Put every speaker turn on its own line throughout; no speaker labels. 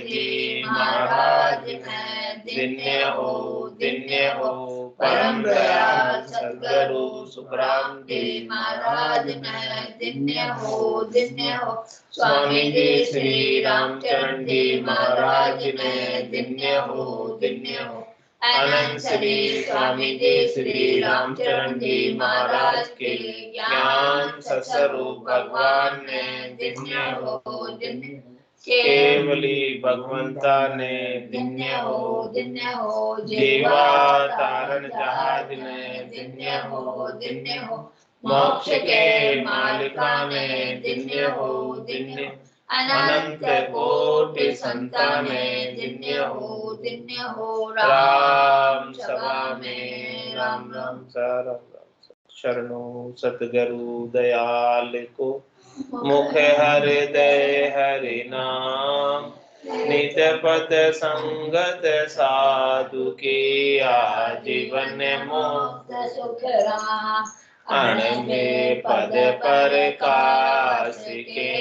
जी महाराज में दिन्य हो परम दयाल सद्गुरु सुखराम जी महाराज में दिन्य हो स्वामी जी श्री रामचरण जी महाराज में दिन्य हो अनंत श्री स्वामी जी श्री रामचरण जी महाराज के ज्ञान सत्स्वरूप भगवान ने दिन्य हो केवली भगवंता ने दिन्य हो जीवा तारण जहाज ने दिन्य हो मोक्ष के मालिका ने दिन्य हो अनंत कोटि संताने दिन्य हो राम सभा में राम राम शरणों सतगुरु दयाल को मुख हृदय हरि नाम नित पद संगत साधु की आजीवन मुक्त सुख राम अण में पद पर काश के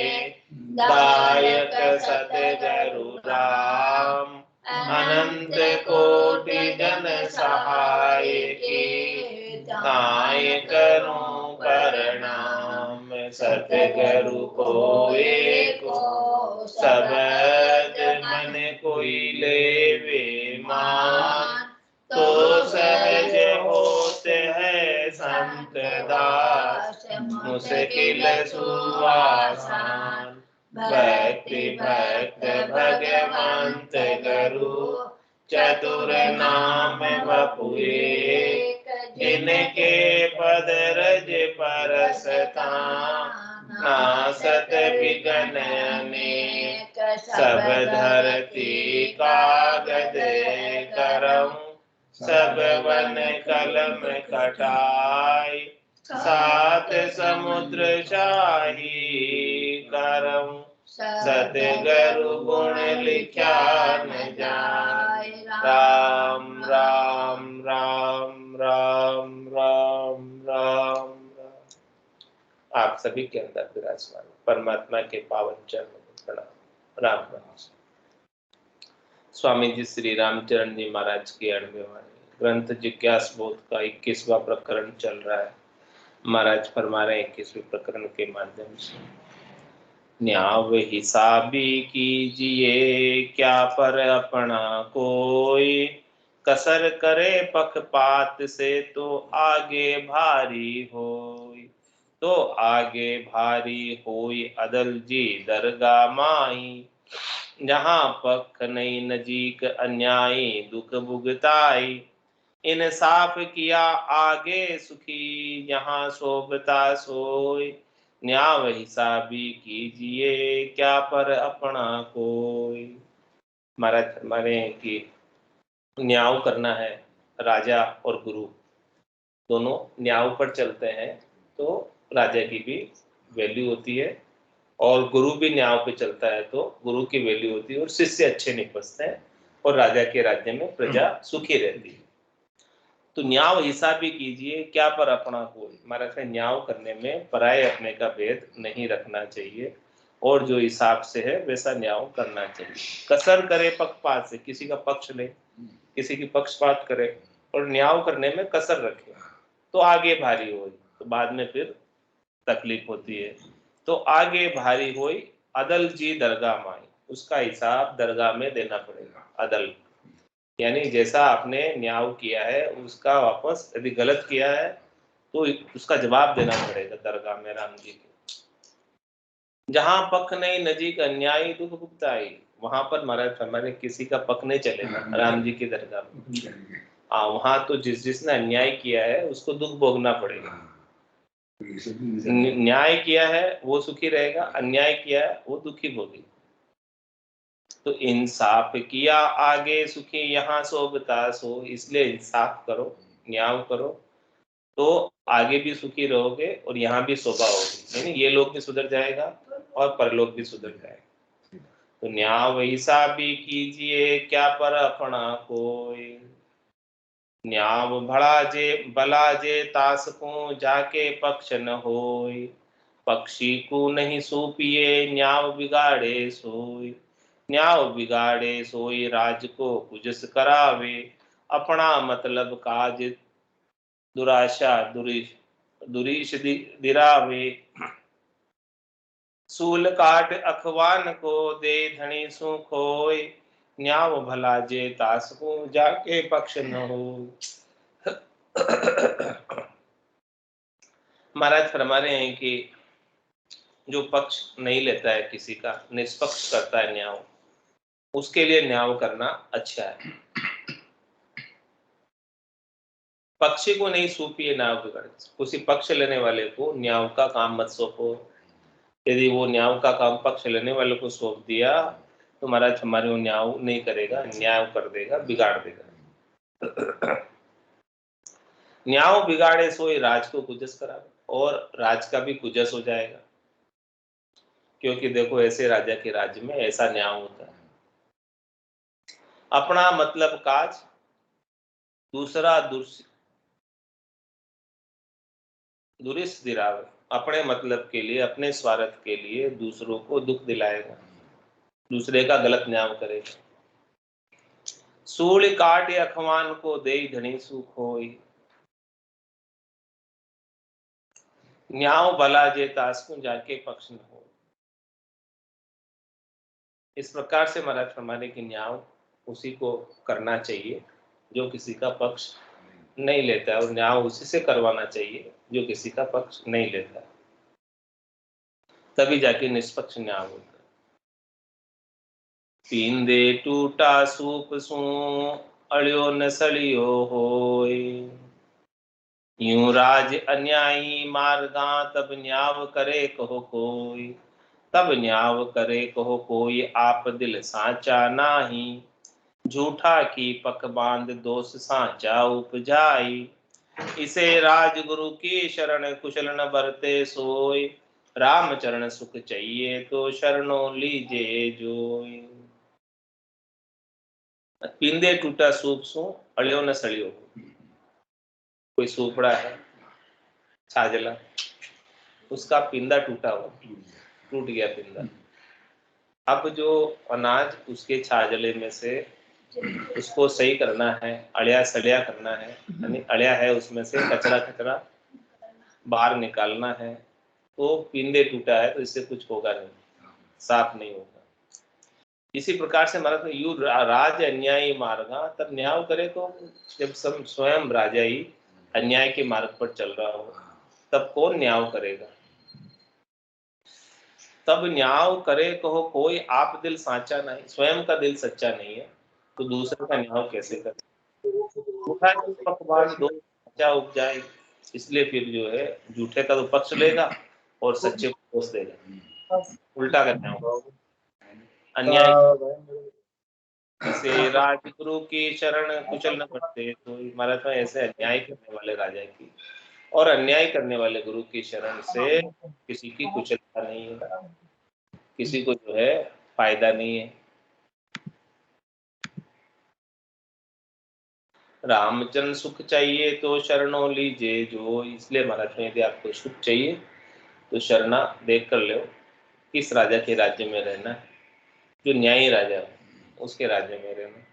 दायक सतगुरु राम अनंत कोटि जन सहाय के ताय करूं प्रणाम सतगुरु को एको सबद मन कोई लेवे मान तो सहज होते है संत दास मुश्किल सुआसान भक्ति भक्त भगवंत गुरु चतुर नाम बपुए जिनके पद रज परसता नासत विघ्न अनेक सब धरती कागज करम सब वन कलम कटाई सात समुद्र शाही करम सतगुरु गुण लिख्या न जाय राम राम राम राम राम राम आप सभी के अंदर विराजमान परमात्मा के पावन चरणों में प्रणाम राम राम। स्वामी जी श्री रामचरण जी महाराज की 98वीं वाणी ग्रंथ जिज्ञास बोध का 21वां प्रकरण चल रहा है। महाराज फरमा रहे 21वें प्रकरण के माध्यम से न्याव हिसाबी कीजिए क्या पर अपना कोई कसर करे पक्षपात से तो आगे भारी होई अदल जी दरगाह माई जहाँ पक्ष नहीं नजीक अन्यायी दुख भुगताई इंसाफ किया आगे सुखी यहाँ शोभता सोई न्याव हिसाबी कीजिए क्या पर अपना कोई। महाराज हमारे कि न्याव करना है। राजा और गुरु दोनों न्याव पर चलते हैं तो राजा की भी वैल्यू होती है और गुरु भी न्याव पे चलता है तो गुरु की वैल्यू होती है और शिष्य अच्छे निपटते हैं और राजा के राज्य में प्रजा सुखी रहती है। तो न्याव हिसाबी कीजिए क्या पर अपना कोई। हमारा न्याव करने में पराये अपने का भेद नहीं रखना चाहिए और जो हिसाब से है वैसा न्याव करना चाहिए। कसर करे पक्षपात से, किसी का पक्ष ले, किसी की पक्षपात करे और न्याव करने में कसर रखे तो आगे भारी हो तो बाद में फिर तकलीफ होती है। तो आगे भारी होई अदल जी दरगाह माई, उसका हिसाब दरगाह में देना पड़ेगा। अदल यानी जैसा आपने न्याय किया है उसका वापस यदि गलत किया है तो उसका जवाब देना पड़ेगा दरगाह में राम जी को। जहां पक्ष नहीं नजीक अन्यायी दुख भुगताई, वहां पर महाराज हमारे किसी का पक्ष नहीं चलेगा राम जी की दरगाह में। वहां तो जिसने अन्याय किया है उसको दुख भोगना पड़ेगा। न्याय किया है वो सुखी रहेगा, अन्याय किया है वो दुखी भोगी। तो इंसाफ किया आगे सुखी यहाँ शोभता सो, इसलिए इंसाफ करो, न्याय करो तो आगे भी सुखी रहोगे और यहाँ भी शोभा होगी। यानी ये लोग भी सुधर जाएगा और परलोक भी सुधर जाएगा। तो न्याय हिसाबी कीजिए क्या पर अपना कोई। न्याय भला जे तास को जाके पक्ष न होई, पक्षी को नहीं सूपिए न्याय बिगाड़े सोई। न्याव बिगाड़े सोई राज को कुजस करावे, अपना मतलब काज दुराशा दुरीश दिरावे। सूल काट अखवान को दे धनी सु खोए, न्याव भला जे तास को जाके पक्ष न हो। महाराज फरमा रहे हैं कि जो पक्ष नहीं लेता है किसी का, निष्पक्ष करता है न्याव, उसके लिए न्याव करना अच्छा है। पक्षी को नहीं सौंपिए न्याव की गाड़ी, किसी पक्ष लेने वाले को न्याव का काम मत सौंपो। यदि वो न्याव का काम पक्ष लेने वाले को सौंप दिया तो महाराज हमारे वो न्याव नहीं करेगा, न्याय कर देगा, बिगाड़ देगा। न्याव बिगाड़े सोई राज को कुजस करा, और राज का भी कुजस हो जाएगा। क्योंकि देखो ऐसे राजा के राज्य में ऐसा न्याय होता है। अपना मतलब काज दूसरा दुरिस दिरावे, अपने मतलब के लिए, अपने स्वार्थ के लिए दूसरों को दुख दिलाएगा, दूसरे का गलत न्याय करेगा। सूल काट अखवान को दे धनी सुख होई, न्याय भला जे तास को जाके पक्ष न हो। इस प्रकार से महाराज फरमाने की न्याय उसी को करना चाहिए जो किसी का पक्ष नहीं लेता है, और न्याय उसी से करवाना चाहिए जो किसी का पक्ष नहीं लेता है, तभी जाके निष्पक्ष न्याय होता है। पींदे टूटा सूप सू अड़ियो न सड़ियो होय, यूं राज अन्यायी मारगा तब न्याव करे कहो कोई, तब न्याव करे कहो कोई आप दिल साचा नाही, झूठा की पक बांध दोष साचा उपजाई, इसे राजगुरु की शरण कुशल न बरते सोय, राम चरण सुख चाहिए तो शरणों लीजे जोय। पिंदे टूटा सूप सो अड़ियो न सड़ियो, कोई सूपड़ा है छाजला, उसका पिंदा टूटा हुआ, टूट गया पिंदा। अब जो अनाज उसके छाजले में से उसको सही करना है, अड़िया सड़िया करना है, यानी अड़िया है उसमें से कचरा कचरा बाहर निकालना है, तो पिंदे टूटा है तो इससे कुछ होगा नहीं, साफ नहीं होगा। इसी प्रकार से हमारा तो यू राज अन्यायी मार्गा, तब न्याय करे तो जब सब स्वयं राजा ही अन्याय के मार्ग पर चल रहा हो तब कौन न्याय करेगा। तब न्याय करे कहो कोई आप दिल साचा नहीं, स्वयं का दिल सच्चा नहीं है तो दूसरे का न्याय कैसे करे। झूठा की पक्षपात दो सच्चा उपजाए, इसलिए फिर जो है झूठे का तो पक्ष लेगा और सच्चे को दोष देगा, उल्टा करना होगा। अन्याय से राजगुरु की शरण कुशल न करते, तो महाराज में ऐसे अन्याय करने वाले राजा की और अन्याय करने वाले गुरु की शरण से किसी की कुशलता नहीं है, किसी को जो है फायदा नहीं है। रामचंद्र सुख चाहिए तो शरणों लीजिए जो, इसलिए महाराज में यदि आपको सुख चाहिए तो शरणा देख कर लो किस राजा के राज्य में रहना है, जो न्यायी राजा हो उसके राज्य में रहना,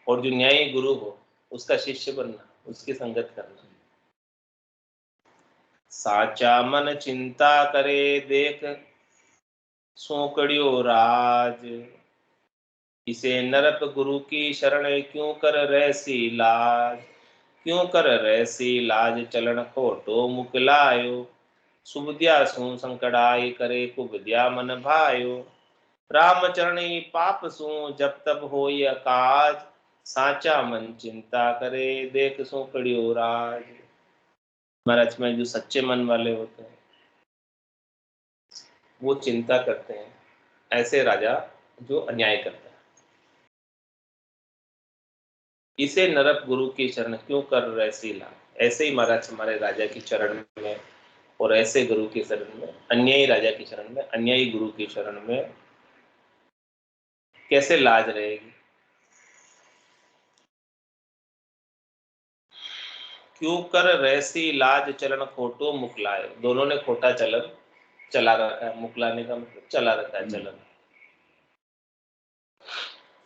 और जो न्यायी गुरु हो उसका शिष्य बनना, उसकी संगत करना। साचा मन चिंता करे देख सोकड़ियो राज, इसे नरप गुरु की शरण क्यों कर रहसी लाज, क्यों कर रहसी लाज चलन खोटो मुकलायो, सुबुद्या सु संकड़ाई करे कुबद्या मन भायो, रामचरणी पाप सु जब तब होय काज, साचा मन चिंता करे देख सोकड़ियो राज। महाराज में जो सच्चे मन वाले होते हैं वो चिंता करते हैं ऐसे राजा जो अन्याय करता है। इसे नरक गुरु की शरण क्यों कर रहे सीला, ऐसे ही महाराज हमारे राजा की चरण में और ऐसे गुरु की शरण में, अन्यायी राजा की शरण में, अन्यायी गुरु की शरण में कैसे लाज रहेगी। क्यों कर रहसी लाज चलन खोटो मुकलाए, दोनों ने खोटा चलन चला रखा है, मुकलाने का मतलब चला रखा है चलन।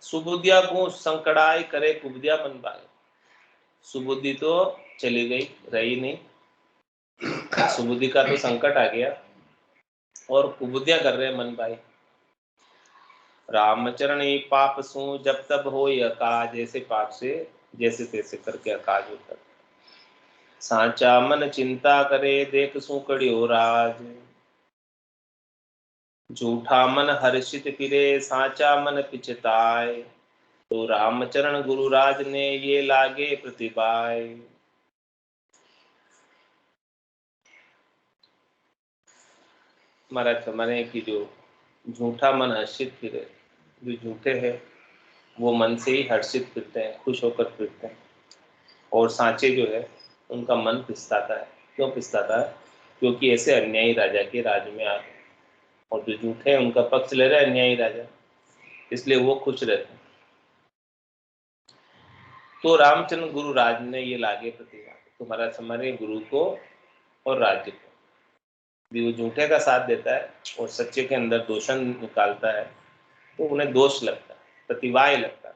सुबुद्धिया को संकड़ाई करे कुबुद्धिया मन भाई। सुबुद्धि तो चली गई, रही नहीं, सुबुद्धि का तो संकट आ गया और कुबुद्धिया कर रहे मन भाई। रामचरण ही पाप सू जब तब हो अकाज, ऐसे पाप से जैसे तैसे करके अकाज होता। सांचा मन चिंता करे देख सू कड़ियो राज, झूठा मन हर्षित फिरे सांचा मन पिछताए। तो रामचरण गुरुराज ने ये लागे प्रतिभाए। महाराज माने कि जो झूठा मन हर्षित फिरे, जो झूठे हैं वो मन से ही हर्षित फिरते हैं, खुश होकर फिरते हैं, और सांचे जो है उनका मन पिसताता है। क्यों पिसताता है? क्योंकि ऐसे अन्यायी राजा के राज में आ गए, और जो झूठे हैं उनका पक्ष ले रहे हैं अन्यायी राजा, इसलिए वो खुश रहते हैं। तो रामचंद्र गुरु राज ने ये लागे प्रतिभा, तुम्हारा हमारे गुरु को और राज्य को भी वो झूठे का साथ देता है और सच्चे के अंदर दोषण निकालता है, तो उन्हें दोष लगता है, प्रतिभाए लगता है।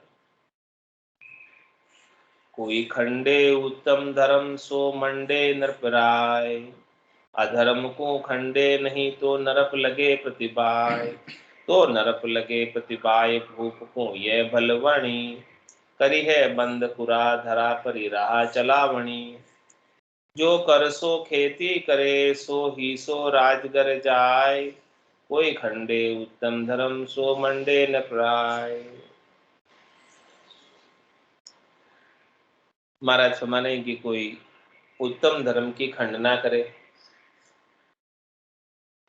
कोई खंडे उत्तम धर्म सो मंडे नरपराय, अधर्म को खंडे नहीं तो नरप लगे प्रतिभाय। तो नरप लगे प्रतिभाय भूप को यह भलवणी, करी है बंद पुरा धरा परि रहा चलावणी। जो कर सो खेती करे सो ही सो राजगर जाय, कोई खंडे उत्तम धर्म सो मंडे न प्राय। महाराज फरमाने की कोई उत्तम धर्म की खंडना करे,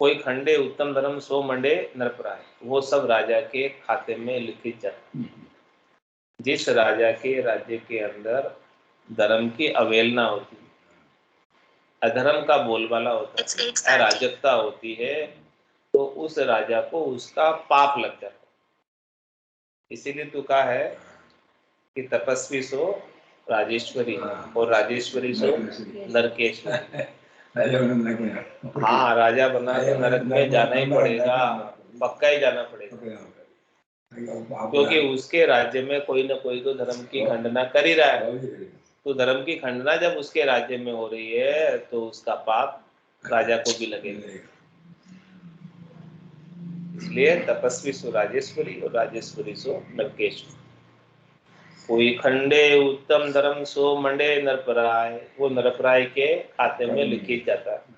कोई खंडे उत्तम धर्म सो मंडे नरपराय, वो सब राजा के खाते में लिखित जाए। जिस राजा के राज्य के अंदर धर्म की अवहेलना होती है, अधर्म का बोलबाला होता है, अराजकता होती है, तो उस राजा को उसका पाप लग जाता है। इसीलिए तो कहा है कि तपस्वी सो राजेश्वरी और राजेश्वरी सो नरकेश्वरी। हाँ, राजा बना तो नरक में जाना ही पड़ेगा, पक्का ही जाना पड़ेगा, क्योंकि उसके राज्य में कोई ना कोई तो धर्म की खंडना कर ही रहा है। तो धर्म की खंडना जब उसके राज्य में हो रही है तो उसका पाप राजा को भी लगेगा। इसलिए तपस्वी सो राजेश्वरी और राजेश्वरी सो नरकेश्वरी। कोई खंडे उत्तम धर्म सो मंडे नरपराय, वो नरपराय के खाते में लिखित जाता है।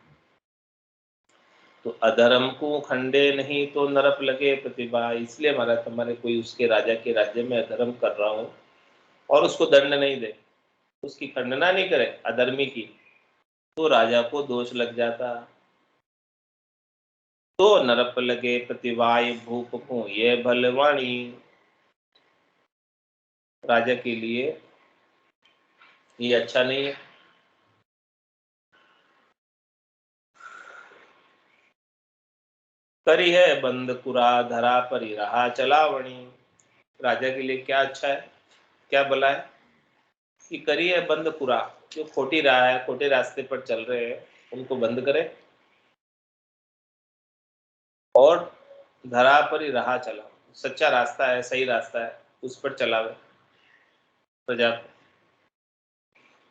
तो अधर्म को खंडे नहीं तो नरप लगे प्रतिभा, इसलिए महाराज हमारे कोई उसके राजा के राज्य में अधर्म कर रहा हो और उसको दंड नहीं दे, उसकी खंडना नहीं करे अधर्मी की, तो राजा को दोष लग जाता। तो नरप लगे प्रतिभाय भूप को ये भलवाणी, राजा के लिए ये अच्छा नहीं है। करी है बंद कुरा धरा परि रहा चलावणी, राजा के लिए क्या अच्छा है, क्या भला है कि करी है बंद कुरा, जो खोटी राह है, खोटे रास्ते पर चल रहे हैं उनको बंद करे, और धरा पर ही राह चला, सच्चा रास्ता है, सही रास्ता है, उस पर चलावे प्रजा को।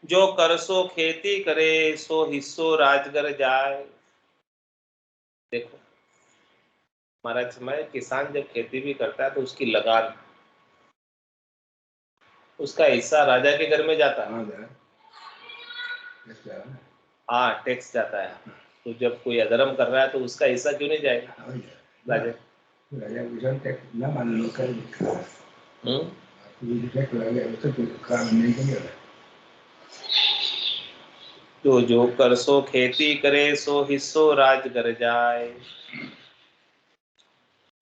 जो कर सो खेती करे सो हिस्सो राजगर जाए। देखो महाराज समय किसान जब खेती भी करता है तो उसकी लगान, उसका हिस्सा राजा के घर में जाता है। हाँ, टैक्स जाता है। तो जब कोई अधर्म कर रहा है तो उसका हिस्सा क्यों नहीं जाएगा राजा? तो जो कर सो खेती करे सो हिस्सो राज कर जाए,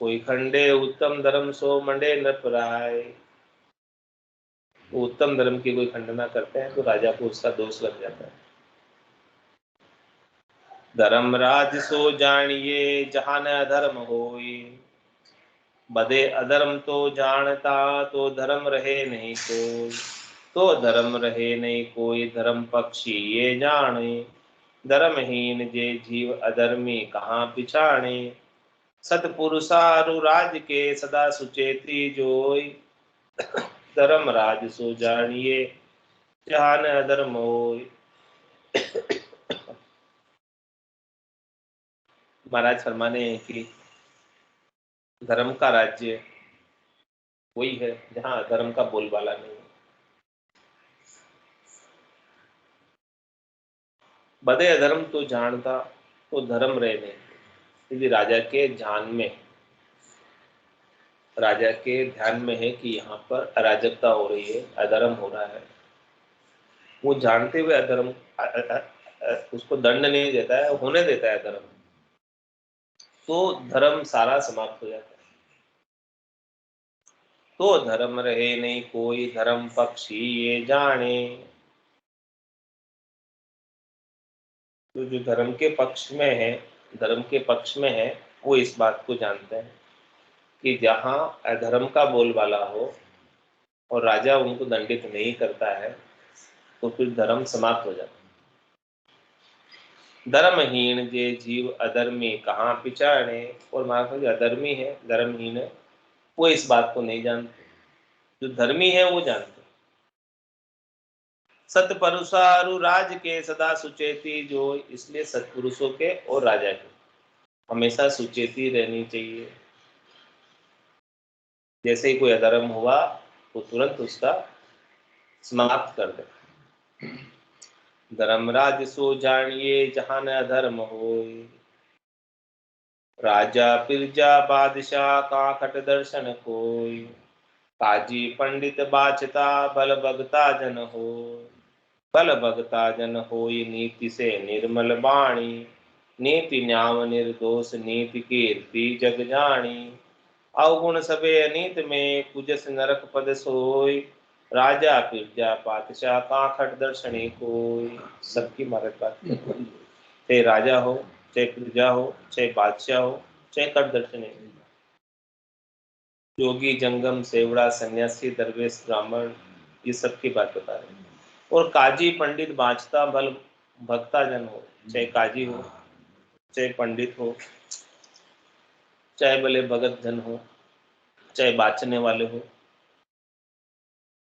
कोई खंडे उत्तम धर्म सो मंडे न पराय। वो उत्तम धर्म की कोई खंडना करते हैं तो राजा को उसका दोष लग जाता है। धर्मराज सो जानिए जहां न अधर्म होई, बदे अधर्म तो जानता तो धर्म रहे नहीं कोई। तो धर्म रहे नहीं कोई धर्म पक्षी ये जाने, धर्महीन जे जीव अधर्मी कहाँ पिछाणे। सतपुरुषारु राज के सदा सुचेती जोई, धर्म राज सो जानिए जहान अधर्म होय। महाराज फरमाने हैं कि धर्म का राज्य वही है जहां अधर्म का बोलबाला नहीं है। बदे अधर्म तो जानता तो धर्म रहे नहीं। यदि राजा के ध्यान में है कि यहाँ पर अराजकता हो रही है, अधर्म हो रहा है, वो जानते हुए अधर्म उसको दंड नहीं देता है, होने देता है धर्म, तो धर्म सारा समाप्त हो जाता है। तो धर्म रहे नहीं कोई धर्म पक्षी ये जाने। तो जो धर्म के पक्ष में है वो इस बात को जानते हैं कि जहाँ अधर्म का बोलबाला हो और राजा उनको दंडित नहीं करता है तो फिर धर्म समाप्त हो जाता है। धर्महीन जे जीव अधर्मी कहाँ पिछाड़े। और महाराज जो अधर्मी है, धर्महीन है, वो इस बात को नहीं जानते। जो धर्मी है वो जानते। सतपुरुषारु राज के सदा सुचेती जो। इसलिए सत्पुरुषों के और राजा के हमेशा सुचेती रहनी चाहिए। जैसे ही कोई अधर्म हुआ तो तुरंत उसका समाप्त कर दे। धर्मराज सो जानिए जहां न अधर्म होय। राजा पिरजा बादशाह काखट दर्शन कोय। काजी पंडित बाचता बल भगता जन हो। बल भगता जन होय नीति से निर्मल बाणी। नीति न्याव निर्दोष नीति कीर्ति जग जानी। अवगुण सबे अनीत में कुजस नरक पद सोय। राजा पिरजा पातशाह काखट दर्शनी कोय। सबकी मदद बात चाहे राजा हो, चाहे प्रजा हो, चाहे बादशाह हो, चाहे कट दर्शनी, योगी जंगम सेवड़ा सन्यासी दरवेश ब्राह्मण, ये सब की बात बता रहे हैं। और काजी पंडित बाँचता भल भक्ता जन हो, चाहे काजी हो, चाहे पंडित हो, चाहे भले भगत जन हो, चाहे बाँचने वाले हो,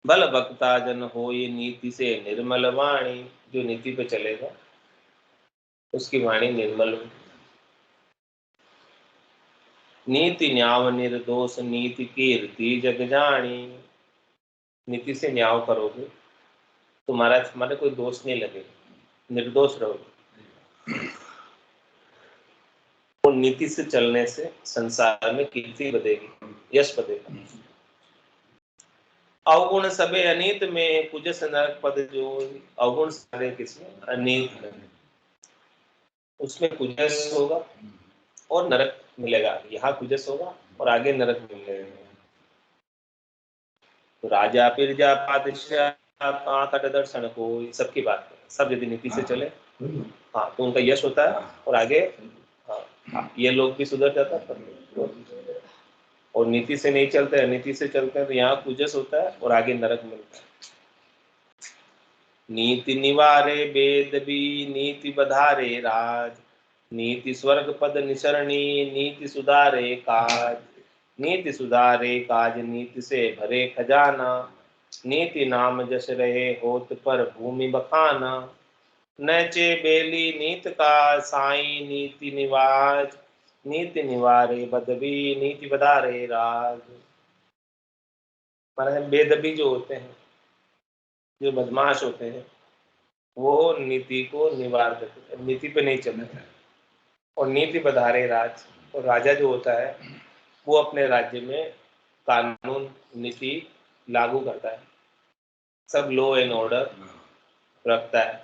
भल भक्ता जन हो ये नीति से निर्मल वाणी। जो नीति पे चलेगा उसकी वाणी निर्मल हो। नीति न्याव निर्दोष नीति कीर्ति जग जानी। नीति से न्याव करोगे तुम्हारे कोई दोष नहीं लगेगा, निर्दोष रहोगे। और नीति से चलने से संसार में कीर्ति बढ़ेगी, यश बढ़ेगा। अवगुण सबे अनीत में कुजस नरक पद जो। अवगुण सारे किसमें अनीत में, उसमें कुजस होगा और नरक मिलेगा। यहाँ कुजस होगा और आगे नरक मिलेगा। तो राजा पिरजा पातशाह काखट दर्शन को, सबकी बात है। सब यदि नीति से चले हाँ तो उनका यश होता है और आगे हाँ, ये लोग भी सुधर जाता है। और नीति से नहीं चलते, अनीति से चलते हैं तो यहाँ कुजस होता है और आगे नरक मिलता है। नीति निवारे वेद भी नीति बधारे राज। नीति स्वर्ग पद निसरणी नीति सुधारे काज। नीति सुधारे काज नीति से भरे खजाना। नीति नाम जस रहे होत पर भूमि बखाना। नचे बेली नीत का साई नीति निवाज। नीति निवारे बदबी नीति बधारे राज। माने बेदबी जो होते हैं, जो बदमाश होते हैं, वो नीति को निवार देते हैं, नीति पे नहीं चलते हैं। और नीति बधारे राज, और राजा जो होता है वो अपने राज्य में कानून नीति लागू करता है। सब लॉ एंड ऑर्डर रखता है,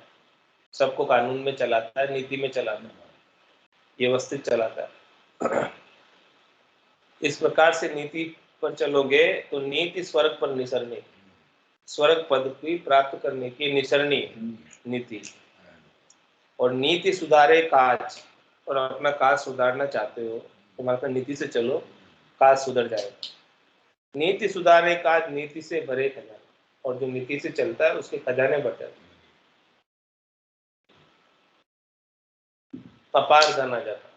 सबको कानून में चलाता है, नीति में चलाता है, व्यवस्थित चलाता है। इस प्रकार से नीति पर चलोगे तो नीति स्वर्ग पर निसरनी, स्वर्ग पद की प्राप्त करने की निसरनी नीति। और नीति सुधारे काज, और अपना काज सुधारना चाहते हो तुम्हारा नीति से चलो, काज सुधर जाएगा। नीति सुधारे काज नीति से भरे खजाने, और जो नीति से चलता है उसके खजाने बढ़ जाते हैं, अपार धन आ जाता है।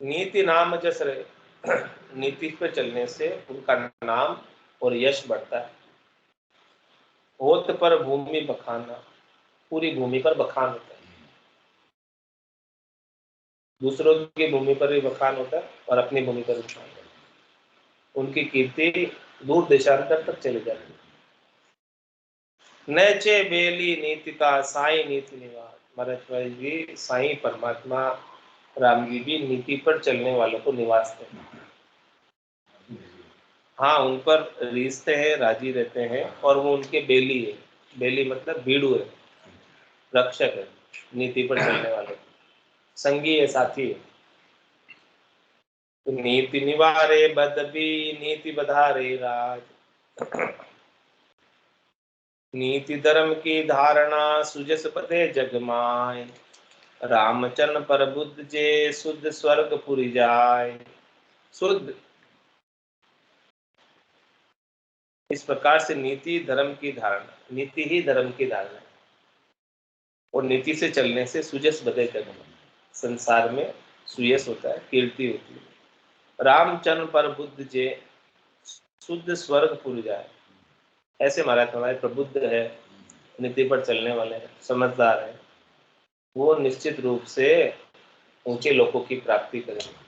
नीति नाम जस रहे, नीति पर चलने से उनका नाम और यश बढ़ता है। होत पर भूमि बखाना, पूरी भूमि पर बखान होता है, दूसरों की भूमि पर भी बखान होता है और अपनी भूमि पर भी बखान होता है। उनकी कीर्ति दूर देशांतर तक चली जाती है। नैचे बेली नीतिता साई नीति निवास, महाराज जी साई परमात्मा राम जी भी नीति पर चलने वालों को निवासते हैं। हाँ, उन पर रीझते हैं, राजी रहते हैं, और वो उनके बेली है। बेली मतलब भीड़ू है, रक्षक है, नीति पर चलने वाले संगी है, साथी है। तो नीति निवारे बदबी नीति बधारे राज, नीति धर्म की धारणा सुजस पदे जगमाय, रामचरण पर बुद्ध जे शुद्ध स्वर्ग पुरी जाय। शुद्ध, इस प्रकार से नीति धर्म की धारणा, नीति ही धर्म की धारणा है, और नीति से चलने से सुजस बदे जगमाय, संसार में सुयश होता है, कीर्ति होती है। रामचरण पर बुद्ध जे शुद्ध स्वर्ग पुरी जाए, ऐसे महाराज हमारे प्रबुद्ध है, नीति पर चलने वाले हैं, समझदार है, वो निश्चित रूप से ऊंचे लोकों की प्राप्ति करेंगे।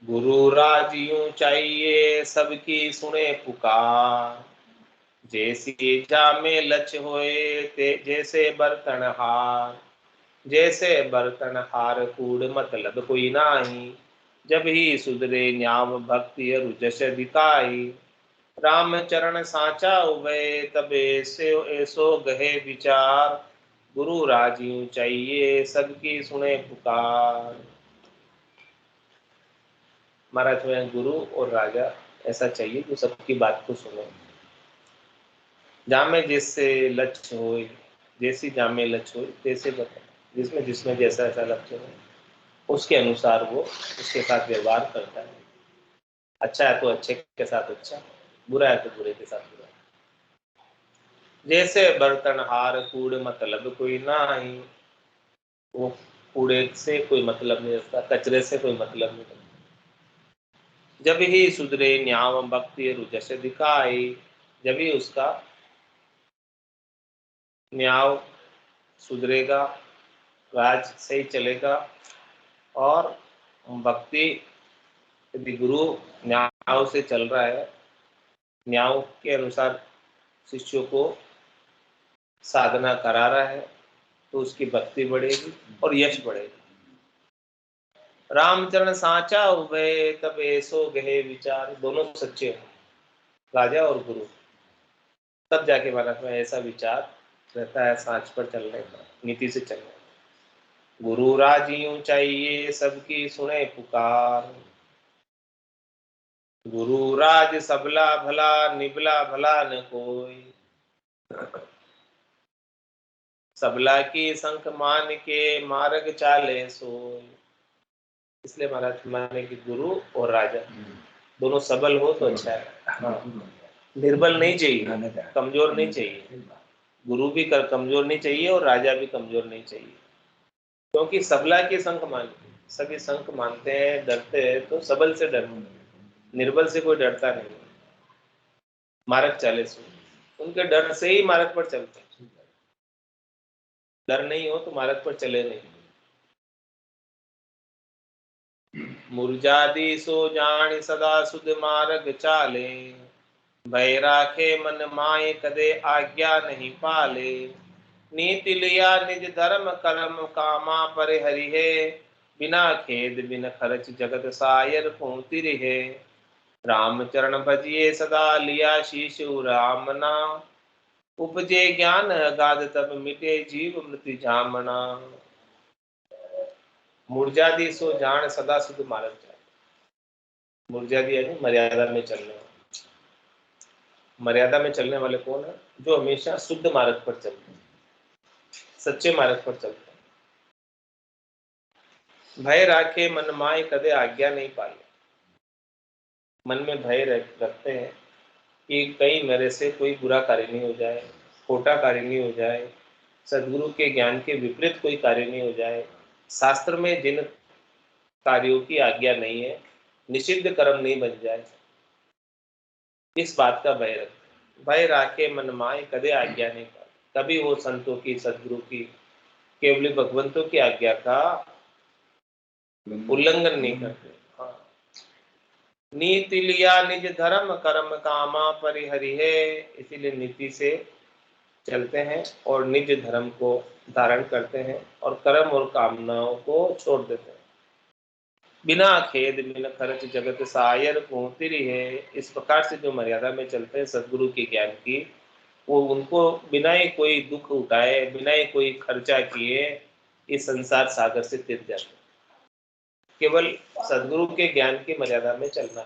गुरु राज यूं चाहिए सबकी सुने पुकार, जैसी जा में लच होए ते जैसे बर्तन हार, जैसे बर्तन हार कूड़ मतलब कोई नाही, जब ही सुधरे न्याम भक्ति अरु जस दिखाई, राम चरण साचा उभय तब ऐसे ऐसो गहे विचार, गुरु राज यूं चाहिए सबकी सुने पुकार। महाराज में गुरु और राजा ऐसा चाहिए जो सबकी बात को सुने। जामे जिससे लक्ष्य हो, जैसी जामे लक्ष्य हो तैसे बता, जिसमें जिसमें जैसा ऐसा लक्ष्य हो उसके अनुसार वो उसके साथ व्यवहार करता है। अच्छा है तो अच्छे के साथ अच्छा, बुरा है तो बुरे के साथ बुरा। जैसे बर्तन हार कूड़ मतलब कोई ना ही, वो कूड़े से कोई मतलब नहीं रखता, कचरे से कोई मतलब नहीं रखता। जब ही सुधरे न्याम भक्ति रुजस दिखाई, जब ही उसका न्याय सुधरेगा, राज सही चलेगा, और भक्ति यदि गुरु न्याय से चल रहा है, न्याय के अनुसार शिष्यों को साधना करा रहा है, तो उसकी भक्ति बढ़ेगी और यश बढ़ेगा। रामचरण साचा उभय तब ऐसो गहे विचार, दोनों सच्चे हो, राजा और गुरु, तब जाके भारत में ऐसा विचार रहता है सांच पर चलने का, नीति से चलने का। गुरु राज यूं चाहिए सबकी सुने पुकार, गुरु राज सबला भला निबला भला न कोई, सबला की संख मान के मार्ग चाले सोई। इसलिए महाराज माने कि गुरु और राजा दोनों सबल हो तो अच्छा है। हाँ, निर्बल नहीं चाहिए, कमजोर नहीं चाहिए, गुरु भी कमजोर नहीं चाहिए और राजा भी कमजोर नहीं चाहिए, क्योंकि सबला के संख मानते, सभी संख मानते हैं, डरते हैं, तो सबल से डरते हैं, निर्बल से कोई डरता नहीं। मार्ग चाले सो, उनके डर से ही मार्ग पर चलते हैं, डर नहीं हो तो मार्ग पर चले नहीं। मुरजादी सो जान सदा सुध मार्ग चाले, भय राखे मन माए कदे आज्ञा नहीं पाले, नीति लिया निज धर्म कर्म कामा पर हरि है, बिना खेद बिन खर्च जगत सायर पहुँति रहे, रामचरण भजिए सदा लिया शीश राम नाम, उपजे ज्ञान अगाध तब मिटे जीव मृत्यु जामना। मुरजादी सो जान सदा सुध मार्ग चाले, मुरजादी यानी मर्यादा में चलने वाले। मर्यादा में चलने वाले कौन है? जो हमेशा शुद्ध मार्ग पर चलते हैं, सच्चे मार्ग पर चलते हैं। भय राखे मन माए कदे आज्ञा नहीं पाले, मन में भय रखते हैं कि कहीं मेरे से कोई बुरा कार्य नहीं हो जाए, खोटा कार्य नहीं हो जाए, सदगुरु के ज्ञान के विपरीत कोई कार्य नहीं हो जाए, शास्त्र में जिन कार्यों की आज्ञा नहीं है, निषिद्ध कर्म नहीं बन जाए, इस बात का भय रख। भय राखे मन माए कदे आज्ञा नहीं कर। कभी वो संतों की, सदगुरु की, केवली भगवंतों की आज्ञा का उल्लंघन नहीं करते। हाँ। नीति लिया निज धर्म कर्म कामा परिहरि है, इसीलिए नीति से चलते हैं और निज धर्म को धारण करते हैं और कर्म और कामनाओं को छोड़ देते हैं। बिना खेद बिन खर्च जगत सायर पहुंचती है। इस प्रकार से जो मर्यादा में चलते हैं सदगुरु के ज्ञान की, वो उनको बिना ही कोई दुख उठाए, बिना ही कोई खर्चा किए इस संसार सागर से तीर जाते हैं। केवल सदगुरु के ज्ञान की मर्यादा में चलना।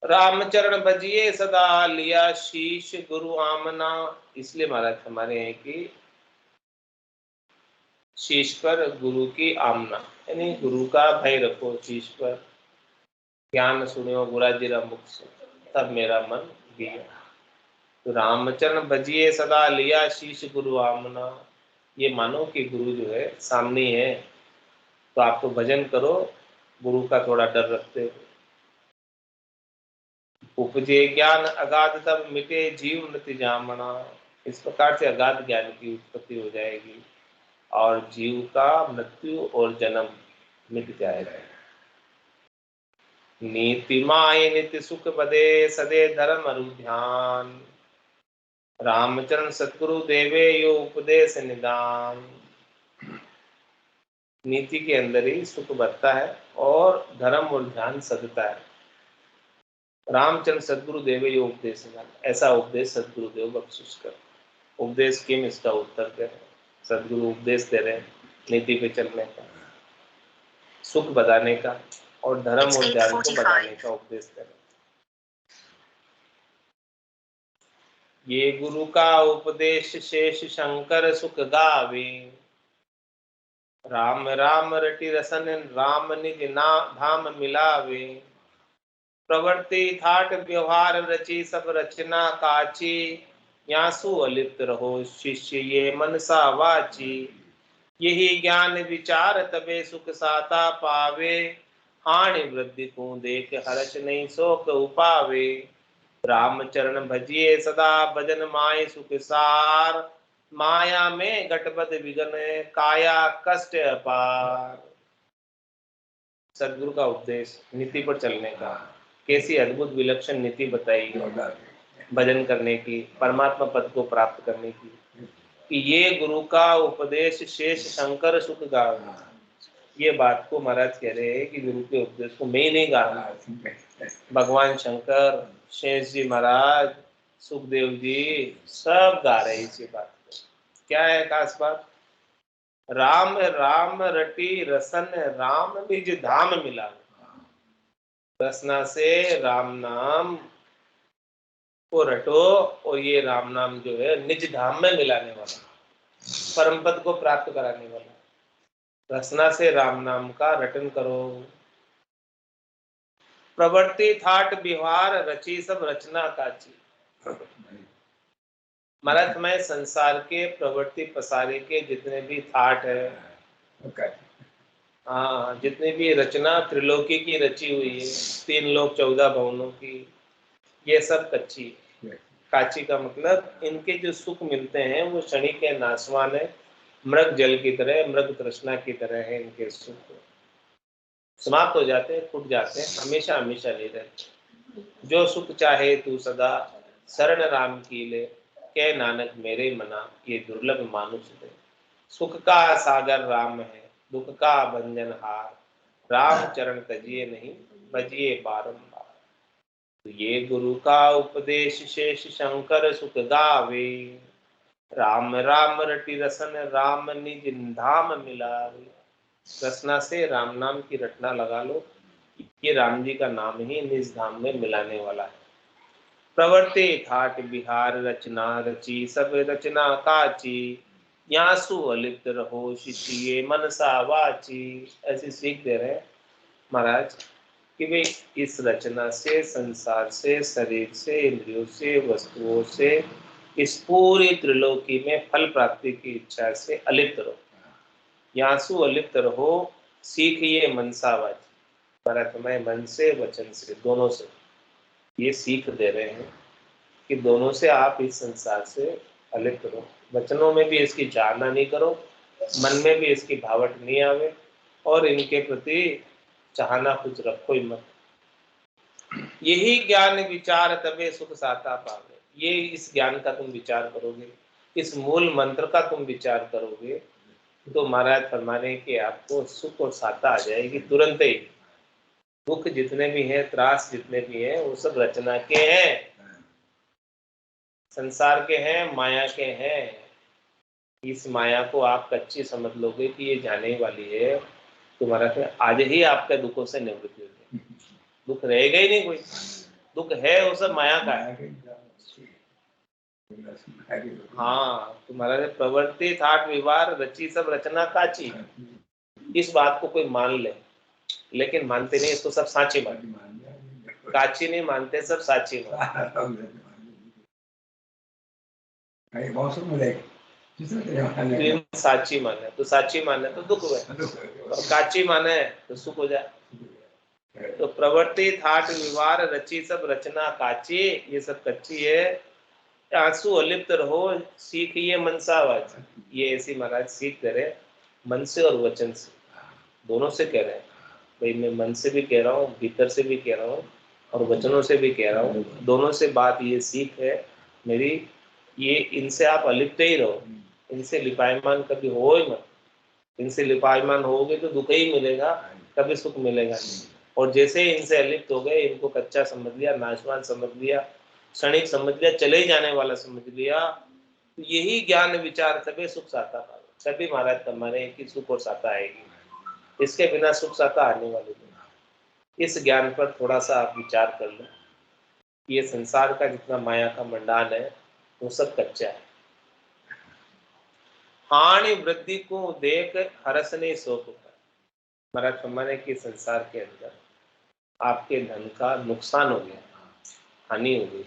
रामचरण भजिए सदा लिया शीश गुरु आमना। इसलिए महाराज हमारे हैं कि शीश पर गुरु की आमना, यानी गुरु का भय रखो शीश पर। ज्ञान सुनियो गुराजीरा मुख से, तब मेरा मन दिया। तो रामचरण भजिए सदा लिया शीश गुरु आमना। ये मानो कि गुरु जो है सामने है, तो आप तो भजन करो गुरु का थोड़ा डर रखते हो। उपजे ज्ञान अगाध तब मिटे जीव मृत्यु जामना। इस प्रकार से अगाध ज्ञान की उत्पत्ति हो जाएगी और जीव का मृत्यु और जन्म मिट जाएगा। नीति माय नित्य सुख बदे सदे धर्म अरु ध्यान। रामचरण सतगुरु देवे यो उपदेश निदान। नीति के अंदर ही सुख बढ़ता है और धर्म और ध्यान सदता है। रामचंद्र सदगुरु देवे यो उपदेश निदान, ऐसा उपदेश सदगुरु देव बख्शिश कर। उपदेश किम, इसका उत्तर दे रहे हैं। सदगुरु उपदेश दे रहे हैं नीति पे चलने का, सुख बढ़ाने का और धर्म और ध्यान को बढ़ाने का उपदेश दे रहे हैं। ये गुरु का उपदेश शेष शंकर सुख गावे। राम राम रटि रसन राम निज ना धाम मिलावे। प्रवृत्ति ठाट व्यवहार रची सब रचना काची। यासु अलिप्त रहो शिष्य ये मनसा वाची। यही ज्ञान विचार तबे सुख साता पावे। हानि वृद्धि को देख हर्ष नहीं शोक उपावे। रामचरण भजिए सदा भजन माय सुख सार। माया में गटबद विघन काया कष्ट अपार। सदगुरु का उपदेश नीति पर चलने का, कैसी अद्भुत विलक्षण नीति बताई भजन करने की, परमात्मा पद को प्राप्त करने की, कि ये गुरु का उपदेश शेष शंकर सुख गावे। ये बात को महाराज कह रहे हैं कि गुरु के उपदेश को मैं नहीं गा रहा, भगवान शंकर, शेष जी महाराज, सुखदेव जी सब गा रहे हैं इसी बात को। क्या है खास बात? राम राम रटी रसन राम निज धाम मिला। रसना से राम नाम को रटो और ये राम नाम जो है निज धाम में मिलाने वाला, परम पद को प्राप्त कराने वाला। रसना से राम नाम का रटन करो। प्रवृत्ति ठाट व्यवहार रची सब रचना काची। महाराज मैं संसार के प्रवृत्ति पसारे के जितने भी ठाट है, हाँ, जितनी भी रचना त्रिलोकी की रची हुई है, 3 लोक 14 भवनों की, ये सब कच्ची है। काची का मतलब इनके जो सुख मिलते हैं वो क्षणिक के नाशवान है, मृग जल की तरह, मृग तृष्णा की तरह है। इनके सुख समाप्त हो जाते हैं, फूट जाते हैं, हमेशा हमेशा नहीं रहते। जो सुख चाहे तू सदा शरण राम की ले। कह नानक मेरे मना ये दुर्लभ मानुष दे। सुख का सागर राम है, दुख का भंजन हार। राम चरण तजिए नहीं, भजिए बारंबार। तो ये गुरु का उपदेश शेष शंकर सुख गावे। राम राम रटि रसन राम निज धाम मिलावे। रसना से राम नाम की रटना लगा लो, ये राम जी का नाम ही निज धाम में मिलाने वाला है। प्रवृत्ति ठाट बिहार रचना रची सब रचना काची। यासु अलिप्त रहो शिष्य मनसा वाची। ऐसी सीख दे रहे हैं महाराज कि भाई इस रचना से, संसार से, शरीर से, इंद्रियों से, वस्तुओं से, इस पूरी त्रिलोकी में फल प्राप्ति की इच्छा से अलिप्त रहो। यासु अलिप्त रहो, सीखिए मनसावाच। परतमय मन से, वचन से, दोनों से ये सीख दे रहे हैं कि दोनों से आप इस संसार से अलिप्त रहो। वचनों में भी इसकी चालना नहीं करो, मन में भी इसकी भावट नहीं आवे, और इनके प्रति चाहना कुछ रखो ही मत। यही ज्ञान विचार तबे सुख साता पावे। ये इस ज्ञान का तुम विचार करोगे, इस मूल मंत्र का तुम विचार करोगे, तो महाराज फरमाने कि आपको सुख और साता आ जाएगी तुरंत ही। दुख जितने भी हैं, त्रास जितने भी हैं, वो सब रचना के हैं, संसार के हैं, माया के हैं। इस माया को आप कच्ची समझ लोगे कि ये जाने वाली है, तुम्हारा फिर आज ही आपके दुखों से निवृत्ति हो जाएगी, दुख रहेगा ही नहीं कोई। दुख है वो सब माया का है। हाँ, तुम्हारा प्रवृत्ति थाट व्यवहार रची सब रचना काची। इस बात को कोई मान ले, लेकिन मानते नहीं, इसको सब साची मानते, काची नहीं मानते, सब साची मानते। साची माने तो साची माने तो दुख हुए, और काची माने तो सुख हो जाए। तो प्रवृत्ति थाट व्यवहार रची सब रचना काची, ये सब कच्ची है। आंसू अलिप्त रहो, सीखिए मनसावाच। ये ऐसी महाराज सीख करे मन से और वचन से, दोनों से कह रहे हैं। भाई मैं मन से भी कह रहा हूँ, भीतर से भी कह रहा हूँ, और वचनों से भी कह रहा हूँ, दोनों से बात ये सीख है मेरी। ये इनसे आप अलिप्त ही रहो, इनसे लिपायमान कभी हो ही मत। इनसे लिपायमान होगे तो दुख ही मिलेगा, कभी सुख मिलेगा नहीं। और जैसे ही इनसे अलिप्त हो गए, इनको कच्चा समझ लिया, नाशवान समझ लिया, क्षणिक समझ लिया, चले ही जाने वाला समझ लिया, तो यही ज्ञान विचार तबे सुख साता पावे। तभी महाराज तुम्हारे की सुख और साता आएगी, इसके बिना सुख साता आने वाले नहीं। इस ज्ञान पर थोड़ा सा आप विचार कर लो। ये संसार का जितना माया का मंडान है, वो सब कच्चा है। हानि वृद्धि को देख हरस ने शोक कर। महाराज फरमाने की संसार के अंदर आपके धन का नुकसान हो गया, हानि हो गई,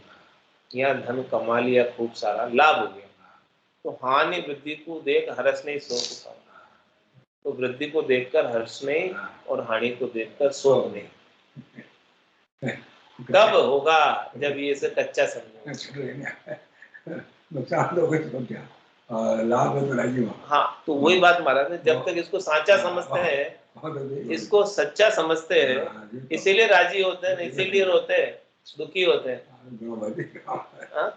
या धन कमा लिया, खूब सारा लाभ हो गया, तो हानि वृद्धि को देख हरस ने शोक कर। तो वृद्धि को देखकर हर्ष नहीं, और हानि को देखकर शोक नहीं। कब होगा? जब ये से कच्चा समझेंगे। नुकसान तो क्या, लाभ तो नहीं। हाँ, तो वही बात महाराज है, जब तक इसको साचा समझते हैं, इसको सच्चा समझते हैं, इसीलिए राजी होते हैं, इसीलिए रोते हैं, दुखी होते हैं।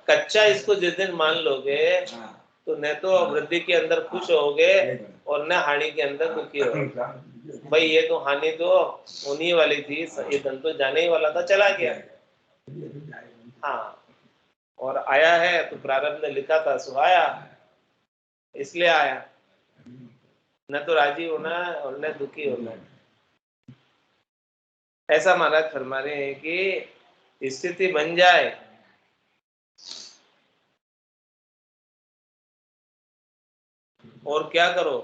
कच्चा इसको जिस दिन मान लोगे, तो न तो वृद्धि के अंदर खुश होगे, और न हानि के अंदर दुखी हो। भाई ये तो हानि तो होने वाली थी, ये धन तो जाने ही वाला था, चला गया। हाँ, और आया है तो प्रारब्ध ने लिखा था, सो आया, इसलिए आया। न तो राजी होना है और न दुखी होना है। ऐसा महाराज फरमा रहे हैं कि स्थिति बन जाए, और क्या करो?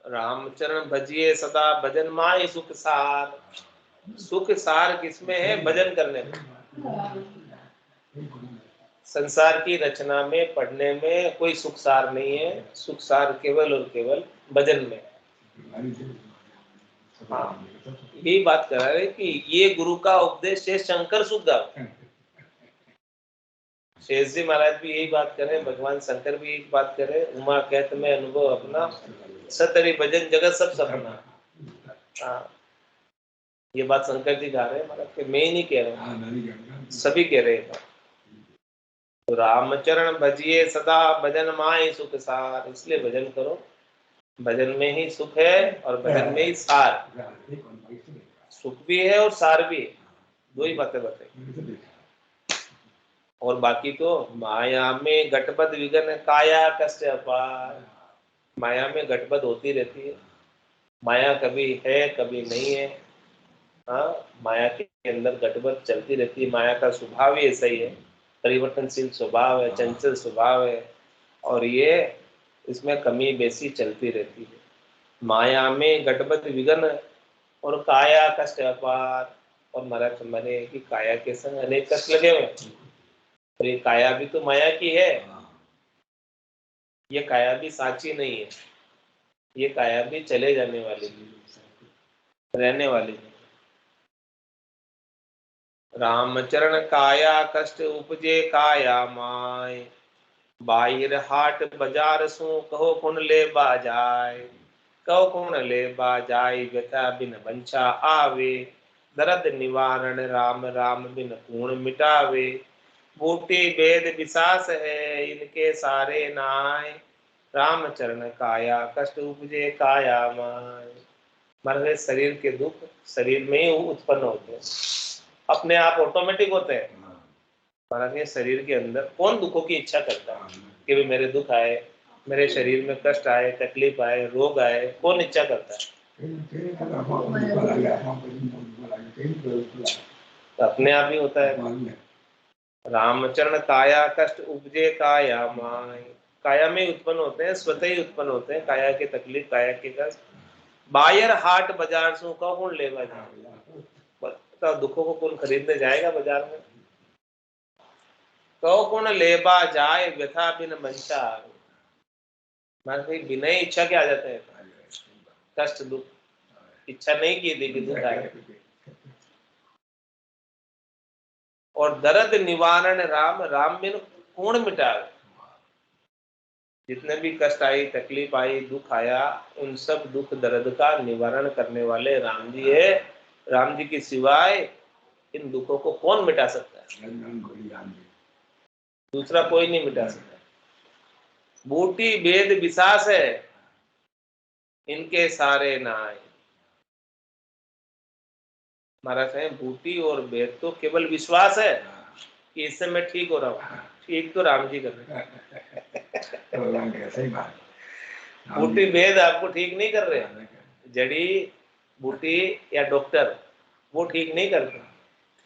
रामचरण भजिए सदा, भजन माय सुख सार। सुख सार किसमें है? भजन करने में। संसार की रचना में, पढ़ने में कोई सुख सार नहीं है। सुख सार केवल और केवल भजन में। हाँ, यही बात कर रहे हैं कि ये गुरु का उपदेश है, शंकर सुखदार। शेष जी महाराज भी यही बात कर रहे हैं, भगवान शंकर भी यही बात कर रहे हैं। उमा कहत में अनुभव अपना, सतरी भजन जगत सब सपना। हाँ, ये बात शंकर जी गा रहे हैं महाराज, कि मैं ही नहीं कह रहा हूँ, सभी कह रहे हैं। तो रामचरण भजिए सदा, भजन माय सुख सार। इसलिए भजन करो, भजन में ही सुख है, और भजन में ही सार। सुख भी है और सार भी है, दो ही बातें बताई। और बाकी तो माया में गटबद विघन, काया कष्ट अपार। माया में गटबद होती रहती है, माया कभी है कभी नहीं है। हाँ, माया के अंदर गटबद चलती रहती है। माया का स्वभाव ही ऐसा ही है, परिवर्तनशील स्वभाव है, चंचल स्वभाव है, और ये इसमें कमी बेसी चलती रहती है। माया में गटबद विघन, और काया कष्ट अपार। और महाराज माने कि काया के संग अनेक कष्ट लगे हुए, और ये काया भी तो माया की है, ये काया भी साची नहीं है, ये काया भी चले जाने वाली, रहने वाली है। रामचरण काया कष्ट उपजे काया माय, बाहिर हाट बाजार सु कहो कुण ले बाजाय, कहो कुण ले बाजाय व्यथा बिन वंशा आवे, दर्द निवारण राम राम बिन पूर्ण मिटावे, बूटी वेद विशास है इनके सारे नाय, रामचरण काया कष्ट उपजे काया माय। हमारे शरीर के दुख शरीर में ही उत्पन्न होते हैं, अपने आप ऑटोमेटिक होते हैं। हमारे शरीर के अंदर कौन दुखों की इच्छा करता है कि भाई मेरे दुख आए, मेरे शरीर में कष्ट आए, तकलीफ आए, रोग आए, कौन इच्छा करता है? तो अपने आप ही होता है। रामचरण काया कष्ट उपजे काया माय, काया में उत्पन्न होते हैं, स्वतः ही उत्पन्न होते हैं काया की तकलीफ, काया के कष्ट। बाहर हाट बाजार सु कौन लेगा जाए, दुखों को कौन खरीदने जाएगा बाजार में? कहो कौन लेबा जाए व्यथा बिन मंशा, बिना ही इच्छा के आ जाते हैं कष्ट दुख, इच्छा नहीं की थी कि दुख आए। और दर्द निवारण राम राम बिन कौन मिटावे, जितने भी कष्ट आई, तकलीफ आई, दुख आया, उन सब दुख दर्द का निवारण करने वाले राम जी है। राम जी के सिवाय इन दुखों को कौन मिटा सकता है? दूसरा कोई नहीं मिटा सकता। बूटी वेद विशास है इनके सारे नाय। महाराज है बूटी और वेद तो केवल विश्वास है कि इससे मैं ठीक हो रहा हूँ, ठीक तो राम जी कर रहे हैं। बूटी वेद आपको ठीक नहीं कर रहे, जड़ी बूटी या डॉक्टर वो ठीक नहीं करते,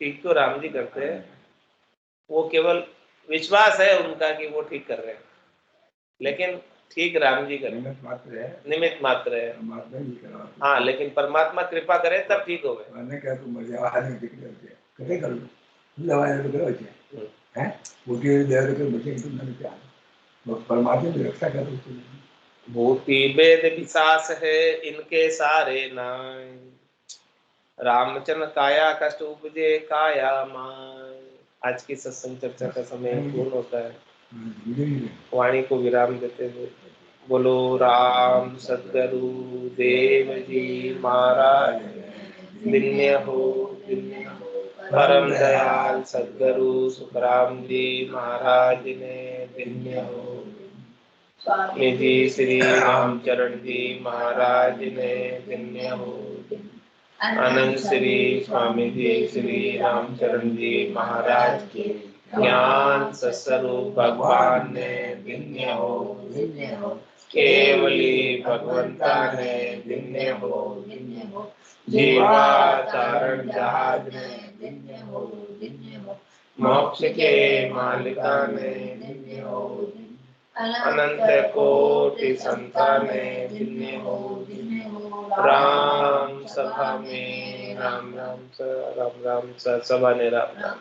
ठीक तो राम जी करते हैं। वो केवल विश्वास है उनका कि वो ठीक कर रहे हैं, लेकिन ठीक राम जी कर, निमित्त मात्र है। हाँ, लेकिन परमात्मा कृपा करे तब ठीक हो गए। परमात्मा की रक्षा कर, भूति वेद विशास है इनके सारे नाय, रामचंद्र काया कष्ट उपजे काया माय। आज की सत्संग चर्चा का समय पूर्ण होता है, वाणी को विराम देते हुए बोलो राम सद्गुरु देव जी महाराज दिन्य हो, दिन्य हो। परम दयाल सद्गुरु सुखराम जी महाराज ने दिन्य हो। स्वामी जी श्री रामचरण जी महाराज ने दिन्य हो। अनंत श्री स्वामी जी श्री रामचरण जी महाराज के ज्ञान स्वरूप भगवान ने दिन्य हो। केवली भगवंता ने दिन्य हो। जीवा तारण जहाज ने दिन्य हो। मोक्ष के मालिका ने दिन्य हो। अनंत कोटि संताने दिन्य हो। राम सभा में राम राम राम राम सभा ने राम राम।